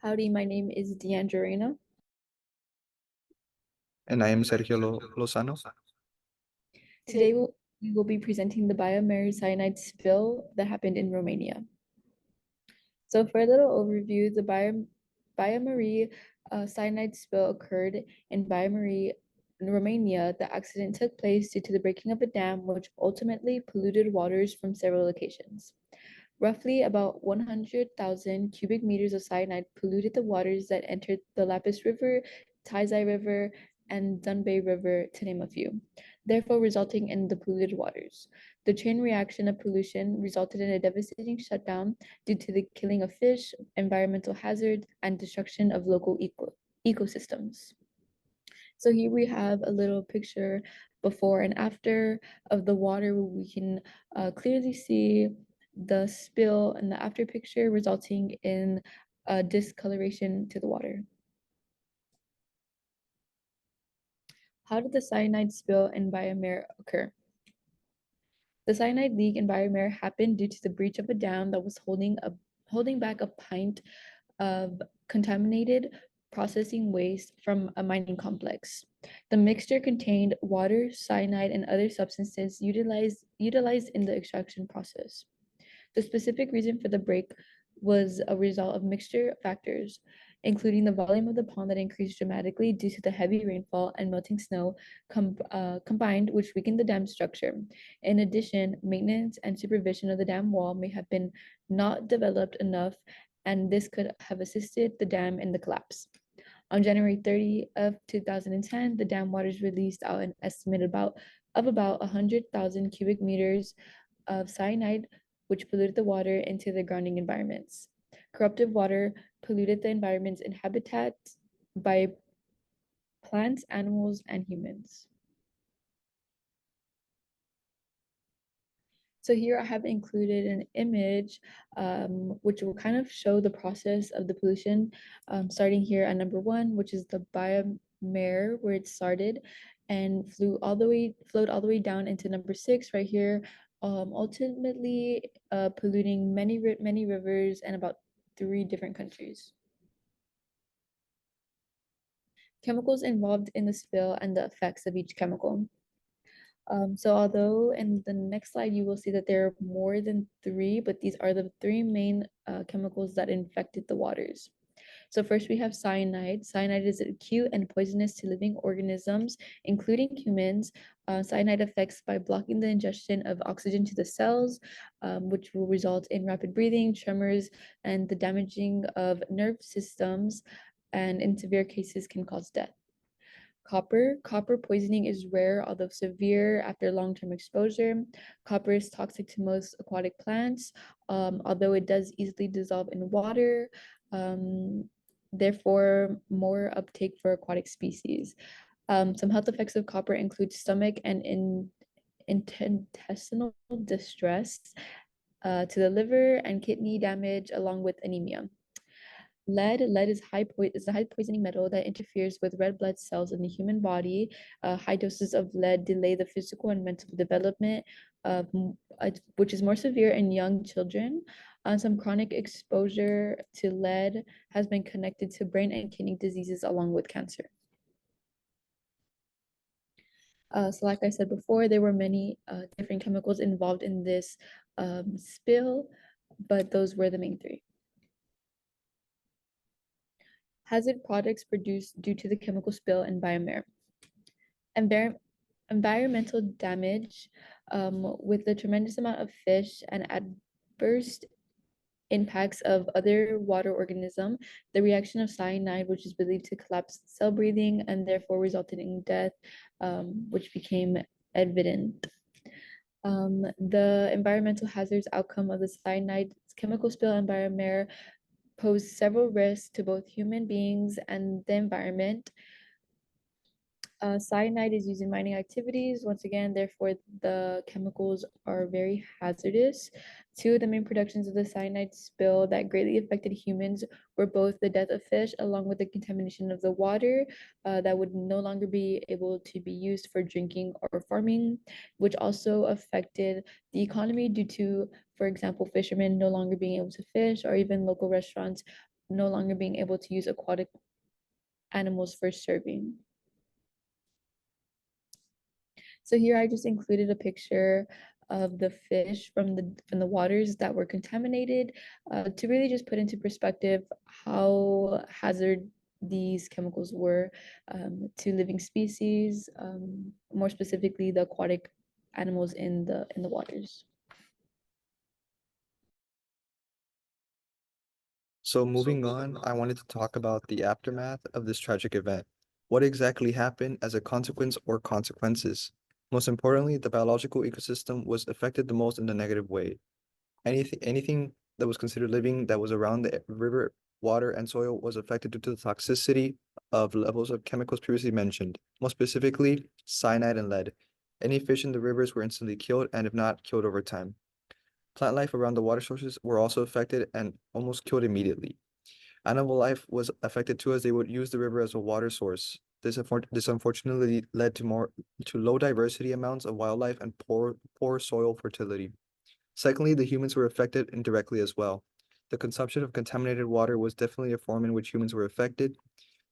Howdy, my name is Deandrina. And I am Sergio Lozano. Today we will be presenting the biomere spill that happened in Romania. So for a little overview, the biomere cyanide spill occurred in biomere in Romania. The accident took place due to the breaking of a dam, which ultimately polluted waters from several locations. Roughly about 100,000 cubic meters of cyanide polluted the waters that entered the Lapis River, Taizai River, and Dunbay River, to name a few, therefore resulting in the polluted waters. The chain reaction of pollution resulted in a devastating shutdown due to the killing of fish, environmental hazards, and destruction of local ecosystems. So here we have a little picture before and after of the water where we can clearly see the spill and the after picture resulting in discoloration to the water. How did the cyanide spill in Biomare occur? The cyanide leak in Biomare happened due to the breach of a dam that was holding back a pint of contaminated processing waste from a mining complex. The mixture contained water, cyanide, and other substances utilized in the extraction process. The specific reason for the break was a result of mixture factors, including the volume of the pond that increased dramatically due to the heavy rainfall and melting snow combined, which weakened the dam structure. In addition, maintenance and supervision of the dam wall may have been not developed enough, and this could have assisted the dam in the collapse. On January 30 of 2010, the dam waters released out an estimate of about 100,000 cubic meters of cyanide, which polluted the water into the grounding environments. Corruptive water polluted the environments and habitats by plants, animals, and humans. So here I have included an image which will kind of show the process of the pollution, starting here at number 1, which is the biomare where it started and flowed all the way down into number 6 right here, ultimately polluting many rivers and about 3 different countries. Chemicals involved in the spill and the effects of each chemical. So although in the next slide you will see that there are more than 3, but these are the 3 main chemicals that infected the waters. So first we have cyanide. Cyanide is acute and poisonous to living organisms, including humans. Cyanide affects by blocking the ingestion of oxygen to the cells, which will result in rapid breathing, tremors, and the damaging of nerve systems, and in severe cases can cause death. Copper poisoning is rare, although severe after long-term exposure. Copper is toxic to most aquatic plants, although it does easily dissolve in water, therefore more uptake for aquatic species. Some health effects of copper include stomach and intestinal distress to the liver and kidney damage, along with anemia. Lead is a high poisoning metal that interferes with red blood cells in the human body. High doses of lead delay the physical and mental development, which is more severe in young children. Some chronic exposure to lead has been connected to brain and kidney diseases along with cancer. So like I said before, there were many different chemicals involved in this spill, but those were the main 3. Hazard products produced due to the chemical spill in Biomare. Environmental damage with the tremendous amount of fish and adverse impacts of other water organism, the reaction of cyanide, which is believed to collapse cell breathing and therefore resulted in death, which became evident. The environmental hazards outcome of the cyanide chemical spill in Biomare pose several risks to both human beings and the environment. Cyanide is used in mining activities. Once again, therefore, the chemicals are very hazardous. 2 of the main productions of the cyanide spill that greatly affected humans were both the death of fish, along with the contamination of the water that would no longer be able to be used for drinking or farming, which also affected the economy due to, for example, fishermen no longer being able to fish, or even local restaurants no longer being able to use aquatic animals for serving. So here I just included a picture of the fish from the waters that were contaminated to really just put into perspective how hazard these chemicals were to living species, more specifically the aquatic animals in the waters. So moving on, I wanted to talk about the aftermath of this tragic event. What exactly happened as a consequence or consequences? Most importantly, the biological ecosystem was affected the most in the negative way. Anything that was considered living that was around the river, water, and soil was affected due to the toxicity of levels of chemicals previously mentioned, most specifically cyanide and lead. Any fish in the rivers were instantly killed and if not, killed over time. Plant life around the water sources were also affected and almost killed immediately. Animal life was affected too as they would use the river as a water source. This unfortunately led to low diversity amounts of wildlife and poor soil fertility. Secondly, the humans were affected indirectly as well. The consumption of contaminated water was definitely a form in which humans were affected.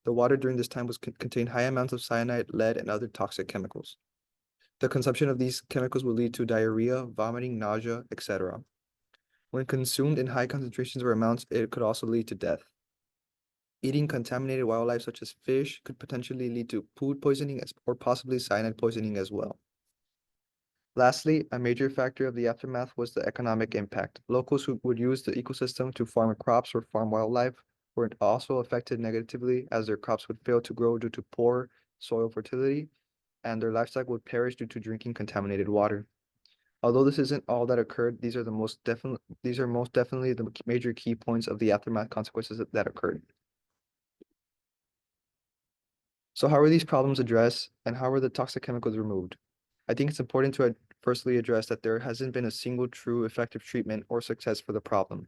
The water during this time contained high amounts of cyanide, lead, and other toxic chemicals. The consumption of these chemicals would lead to diarrhea, vomiting, nausea, etc. When consumed in high concentrations or amounts, it could also lead to death. Eating contaminated wildlife such as fish could potentially lead to food poisoning or possibly cyanide poisoning as well. Lastly, a major factor of the aftermath was the economic impact. Locals who would use the ecosystem to farm crops or farm wildlife were also affected negatively as their crops would fail to grow due to poor soil fertility and their livestock would perish due to drinking contaminated water. Although this isn't all that occurred, these are most definitely the major key points of the aftermath consequences that occurred. So how are these problems addressed and how are the toxic chemicals removed? I think it's important to firstly address that there hasn't been a single true effective treatment or success for the problem.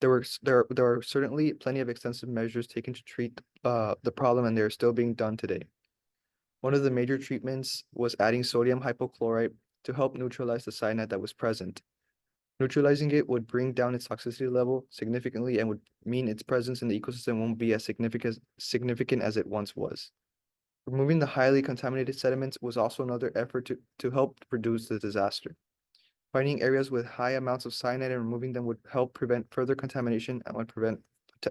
There are certainly plenty of extensive measures taken to treat the problem and they're still being done today. One of the major treatments was adding sodium hypochlorite to help neutralize the cyanide that was present. Neutralizing it would bring down its toxicity level significantly and would mean its presence in the ecosystem won't be as significant as it once was. Removing the highly contaminated sediments was also another effort to help reduce the disaster. Finding areas with high amounts of cyanide and removing them would help prevent further contamination and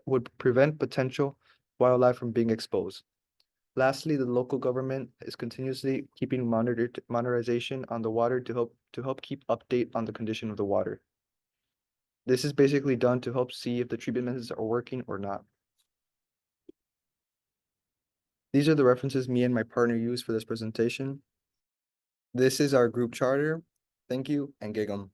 would prevent potential wildlife from being exposed. Lastly, the local government is continuously keeping monitorization on the water to help keep update on the condition of the water. This is basically done to help see if the treatment methods are working or not. These are the references me and my partner used for this presentation. This is our group charter. Thank you and Gigam.